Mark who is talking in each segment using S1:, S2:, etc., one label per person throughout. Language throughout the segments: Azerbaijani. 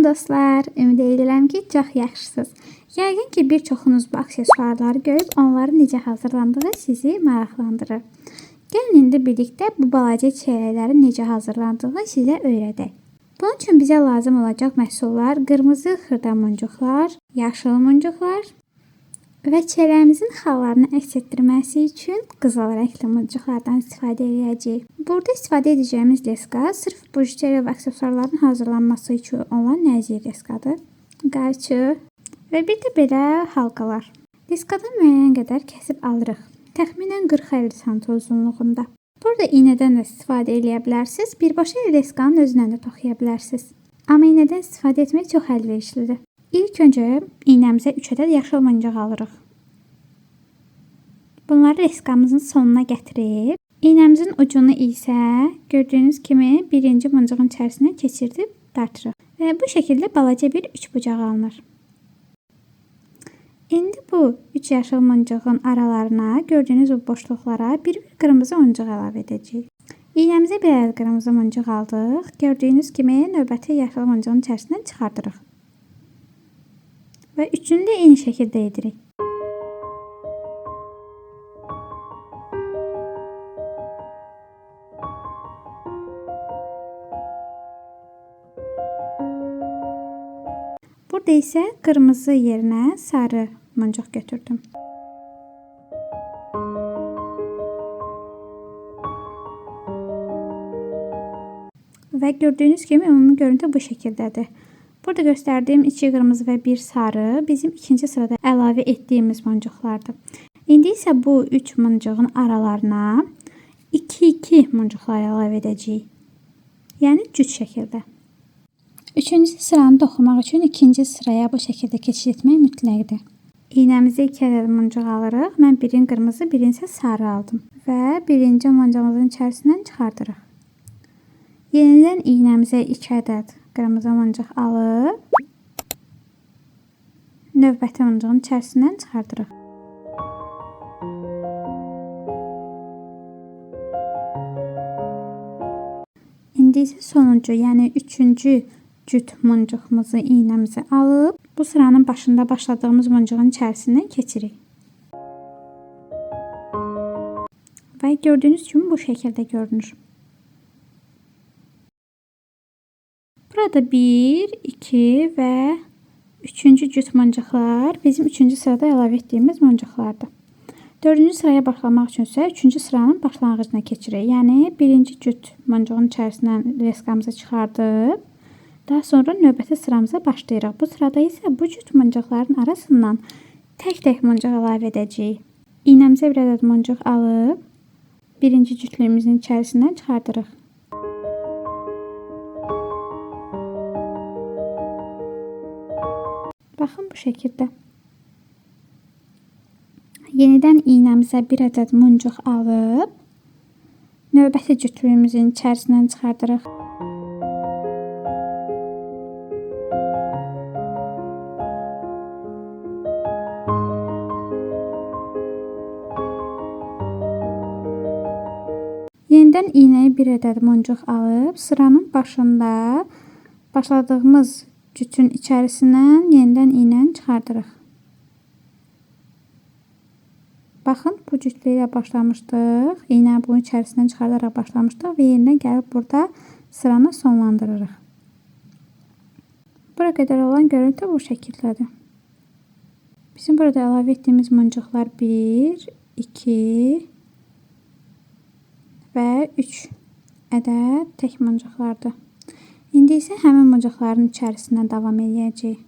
S1: dostlar, ümid edirəm ki, çox yaxşısınız. Yəqin ki, bir çoxunuz bu aksesuarları görüb onların necə hazırlandığı sizi maraqlandırır. Gəlin indi birlikdə bu balaca çiyələklərin necə hazırlandığını sizə öyrədək. Bunun üçün bizə lazım olacaq məhsullar qırmızı xırda muncuqlar, yaşıl muncuqlar və çiyələğimizin xallarını əks etdirməsi üçün qızıl rəngli muncuqlardan istifadə edəcəyik. Burada istifadə edəcəyimiz leska sırf bu çiyələk və aksesuarların hazırlanması üçün olan nəzik leskadır. Qayçı və bir də belə halqalar. Leskadan müəyyən qədər kəsib alırıq. Təxminən 40-50 sm uzunluğunda. Burada iynədən də istifadə edə bilərsiniz. Birbaşa leskanın özündən də toxuya bilərsiniz. Amma iynədən istifadə etmək çox əlverişlidir. İlk öncə iynəmizə 3 ədəd yaşıl muncuq alırıq. Bunları leskamızın sonuna gətirib, iynəmizin ucunu isə gördüyünüz kimi birinci muncuğun içərisindən keçirdib dartırıq. Və bu şəkildə balaca bir üçbucaq alınır. İndi bu 3 yaşıl muncuğun aralarına gördüyünüz bu boşluqlara bir qırmızı muncuq əlavə edəcəyik. İynəmizə bir ədəd qırmızı muncuq aldıq. Gördüyünüz kimi növbəti yaşıl muncuğun içərisindən çıxardırıq. Və üçünü də eyni şəkildə edirik. Burada isə qırmızı yerinə sarı muncuq götürdüm. Və gördüyünüz kimi ümumi görüntü bu şəkildədir. Burada göstərdiyim 2 qırmızı və 1 sarı bizim ikinci sırada əlavə etdiyimiz muncuqlardır. İndi isə bu 3 muncuğun aralarına 2-2 muncuqlar əlavə edəcəyik. Yəni cüt şəkildə. Üçüncü sıranı toxumaq üçün ikinci sıraya bu şəkildə keçid etmək mütləqdir. İynəmizə 2 ədəd muncuq alırıq. Mən birini qırmızı, birini isə sarı aldım. Və birinci muncuğumuzun içərisindən çıxardırıq. Yenidən iynəmizə 2 ədəd qırmızı muncuq alıb növbəti muncuğun içərisindən çıxardırıq. İndi isə sonuncu, yəni üçüncü cüt muncuğumuzu iynəmizə alıb bu sıranın başında başladığımız muncuğun içərisindən keçirik. Və gördüyünüz kimi bu şəkildə görünür. Burada 1, 2 və 3-cü cüt muncuqlar bizim 3-cü sırada əlavə etdiyimiz muncuqlardır. 4-cü sıraya başlamaq üçün isə 3-cü sıranın başlanğıcına keçirik. Yəni birinci cüt muncuğun içərisindən leskamızı çıxardıb daha sonra növbəti sıramıza başlayırıq. Bu sırada isə bu cüt muncuqların arasından tək-tək muncuq əlavə edəcəyik. İynəmizə bir ədəd muncuq alıb birinci cütlüyümüzün içərisindən çıxardırıq. Baxın bu şəkildə. Yenidən iynəmizə bir ədəd muncuq alıb növbəti cütlüyümüzün içərisindən çıxardırıq. Yenidən iynəyə bir ədəd muncuq alıb sıranın başında başladığımız cütün içərisindən yenidən iynəni çıxardırıq. Baxın, bu cütlüyü ilə başlamışdıq. İynəni bunun içərisindən çıxardaraq başlamışdıq və yenidən gəlib burada sıranı sonlandırırıq. Bura qədər olan görüntü bu şəkildədir. Bizim burada əlavə etdiyimiz muncuqlar 1, 2 və 3 ədəd tək muncuqlardır. İndi isə həmin muncuqların içərisindən davam edəcəyik.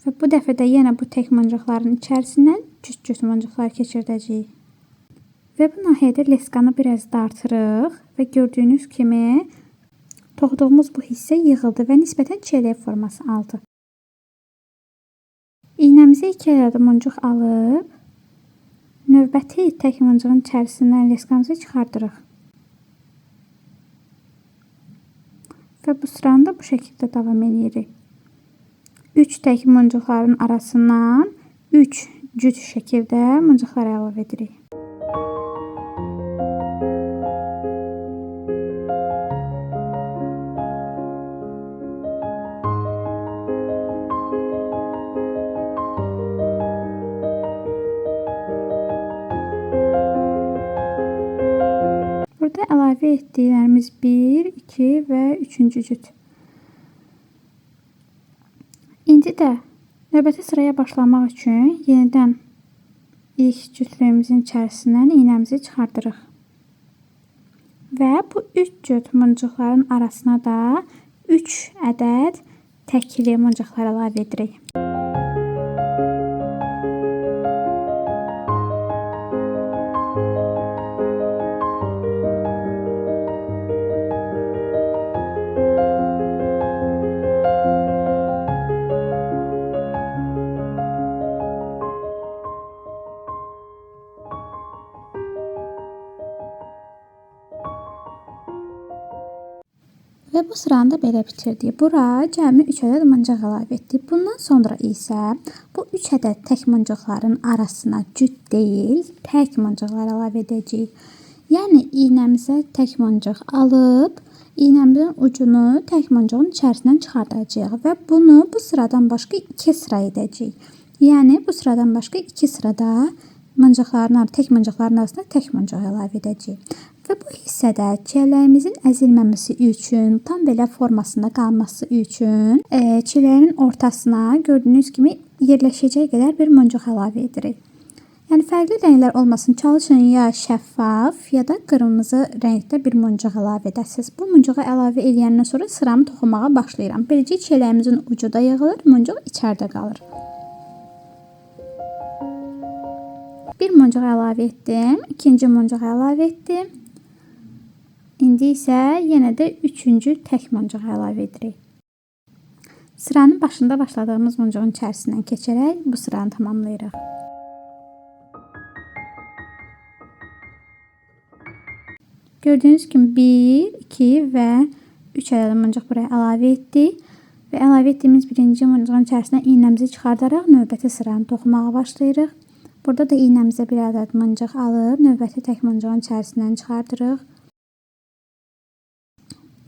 S1: Və bu dəfə də yenə bu tək muncuqların içərisindən cüt-cüt muncuqlar keçirdəcəyik. Və bu nahiyədə leskanı biraz dartırıq və gördüyünüz kimi toxuduğumuz bu hissə yığıldı və nisbətən çiyələk forması aldı. İynəmizə 2 ədəd muncuq alıb növbəti tək muncuğun içərisindən leskamızı çıxardırıq. Və bu sıranı da bu şəkildə davam edirik. 3 tək muncuqların arasından 3 cüt şəkildə muncuqlar əlavə edirik. etdiklərimiz 1, 2 və 3-cü cüt. İndi də növbəti sıraya başlamaq üçün yenidən ilk cütlüyümüzün içərisindən iynəmizi çıxardırıq. Və bu 3 cüt muncuqların arasına da 3 ədəd təkli muncuqlar əlavə edirik. Və bu sıranı da belə bitirdik. Bura cəmi 3 ədəd muncuq əlavə etdik. Bundan sonra isə bu 3 ədəd tək muncuqların arasına cüt deyil, tək muncuqlar əlavə edəcəyik. Yəni iynəmizə tək muncuq alıb, iynəmizin ucunu tək muncuğun içərisindən çıxardacağıq və bunu bu sıradan başqa 2 sıra edəcəyik. Yəni bu sıradan başqa 2 sırada tək muncuqların arasında tək muncuq əlavə edəcəyik. Və bu hissədə çiyələyimizin əzilməməsi üçün, tam belə formasında qalması üçün çiyələyin ortasına gördüyünüz kimi yerləşəcək qədər bir muncuq əlavə edirik. Yəni fərqli rənglər olmasın, çalışın ya şəffaf ya da qırmızı rəngdə bir muncuq əlavə edəsiniz. Bu muncuğu əlavə edəndən sonra sıramı toxumağa başlayıram. Beləcə çiyələyimizin ucu da yığılır, muncuq içəridə qalır. Bir muncuq əlavə etdim, ikinci muncuq əlavə etdim. İndi isə yenə də 3-cü tək muncuq əlavə edirik. Sıranın başında başladığımız muncuğun içərisindən keçərək bu sıranı tamamlayırıq. Gördüyünüz kimi 1, 2 və 3 ədəd muncuq buraya əlavə etdik. Və əlavə etdiyimiz birinci muncuğun içərisindən iynəmizi çıxardaraq növbəti sıranı toxumağa başlayırıq. Burada da iynəmizə bir ədəd muncuq alıb növbəti tək muncuğun içərisindən çıxardırıq.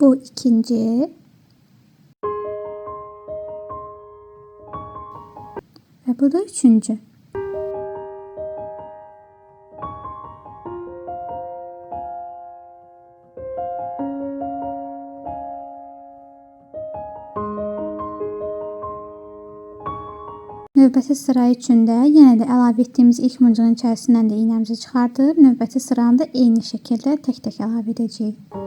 S1: Bu ikinci və bu da üçüncü. Növbəti sıra üçün də yenə də əlavə etdiyimiz ilk muncuğun içərisindən də iynəmizi çıxardıb növbəti sıranı da eyni şəkildə tək-tək əlavə edəcəyik.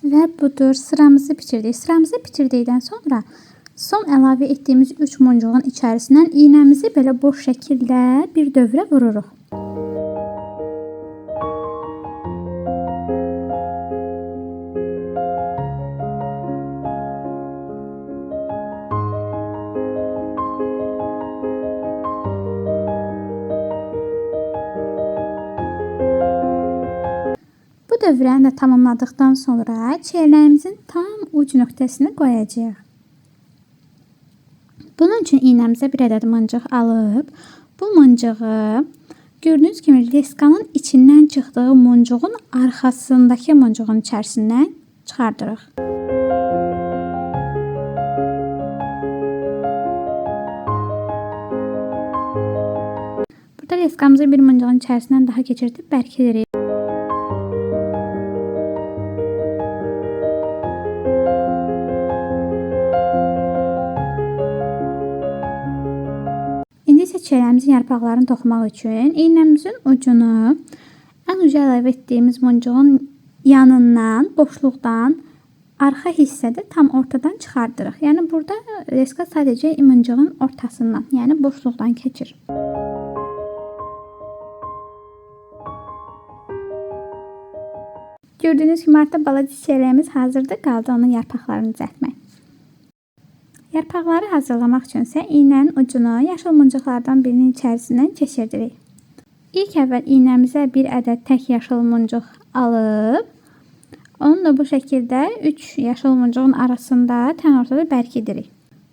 S1: Və budur, sıramızı bitirdik. Sıramızı bitirdikdən sonra son əlavə etdiyimiz 3 muncuğun içərisindən iynəmizi belə boş şəkildə bir dövrə vururuq. Bu dövrəni də tamamladıqdan sonra çiyələyimizin tam uc nöqtəsini qoyacağıq. Bunun üçün iynəmizə bir ədəd muncuq alıb, bu muncuğu gördüyünüz kimi leskanın içindən çıxdığı muncuğun arxasındakı muncuğun içərisindən çıxardırıq. Burada leskamızı bir muncuğun içərisindən daha keçirdib bərkilirik. Çiyələyimizin yarpaqlarını toxumaq üçün iynəmizin ucunu ən uca əlavə etdiyimiz muncuğun yanından, boşluqdan, arxa hissədə tam ortadan çıxardırıq. Yəni burada leska sadəcə muncuğun ortasından, yəni boşluqdan keçir. Gördüyünüz kimi artıq balaca çiyələyimiz hazırdır, qaldı onun yarpaqlarını düzəltmək. Yarpaqları hazırlamaq üçünsə iynənin ucunu yaşıl muncuqlardan birinin içərisindən keçirdirik. İlk əvvəl iynəmizə bir ədəd tək yaşıl muncuq alıb, Onu da bu şəkildə 3 yaşıl muncuğun arasında tən ortada bərkidirik.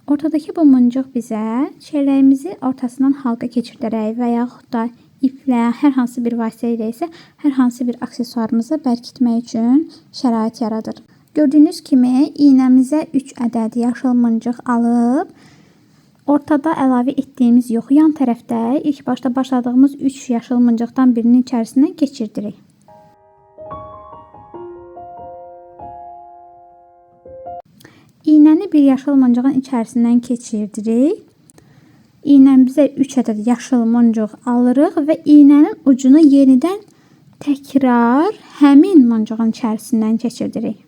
S1: Ortadakı bu muncuq bizə çiyələyimizi ortasından halqa keçirdərək və yaxud da iplə, hər hansı bir vasitə ilə isə hər hansı bir aksesuarımızı bərkitmək üçün şərait yaradır. Gördüyünüz kimi iynəmizə 3 ədəd yaşıl muncuq alıb, ortada əlavə etdiyimiz yox, yan tərəfdə ilk başda başladığımız 3 yaşıl muncuqdan birinin içərisindən keçirdirik. İynəni bir yaşıl muncuğun içərisindən keçirdirik. İynəmizə 3 ədəd yaşıl muncuq alırıq və iynənin ucunu yenidən təkrar həmin muncuğun içərisindən keçirdirik.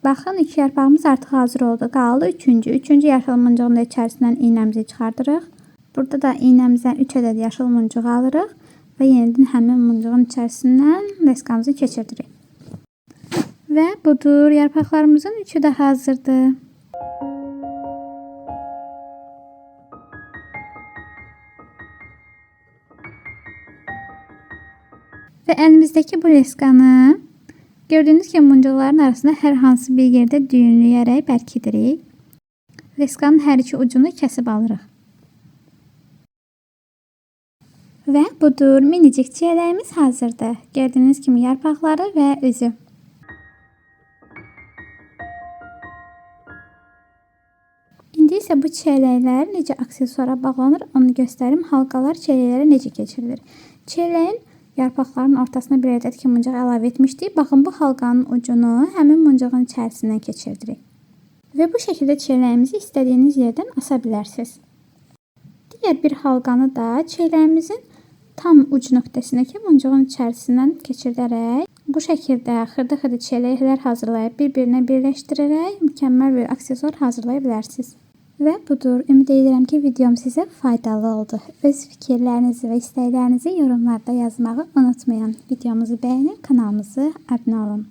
S1: Baxın, 2 yarpağımız artıq hazır oldu. Qaldı 3-cü. 3-cü yaşıl muncuğun da içərisindən iynəmizi çıxardırıq. Burada da iynəmizdən 3 ədəd yaşıl muncuq alırıq və yenidən həmin muncuğun içərisindən leskamızı keçirdirik. Və budur, yarpaqlarımızın üçü də hazırdır. Və əlimizdəki bu leskanı gördüyünüz kimi muncuqların arasında hər hansı bir yerdə düyünləyərək bərkidirik. Leskanın hər iki ucunu kəsib alırıq. Və budur, minicik çiyələyimiz hazırdır. Gördüyünüz kimi yarpaqları və üzü. İndi isə bu çiyələklər necə aksesuara bağlanır, onu göstərim. Halqalar çiyələklərə necə keçirilir. Çiyələyin yarpaqların ortasına bir ədəd ki muncuq əlavə etmişdik. Baxın, bu halqanın ucunu həmin muncuğun içərisindən keçirdirik. Və bu şəkildə çiyələyimizi istədiyiniz yerdən asa bilərsiniz. Digər bir halqanı da çiyələyimizin tam uc nöqtəsindəki muncuğun içərisindən keçirdərək bu şəkildə xırda-xırda çiyələklər hazırlayıb bir-birinə birləşdirərək mükəmməl bir aksesuar hazırlaya bilərsiniz. Və budur, ümid edirəm ki, videom sizə faydalı oldu. Öz fikirlərinizi və istəklərinizi yorumlarda yazmağı unutmayın. Videomuzu bəyənin, kanalımıza abunə olun.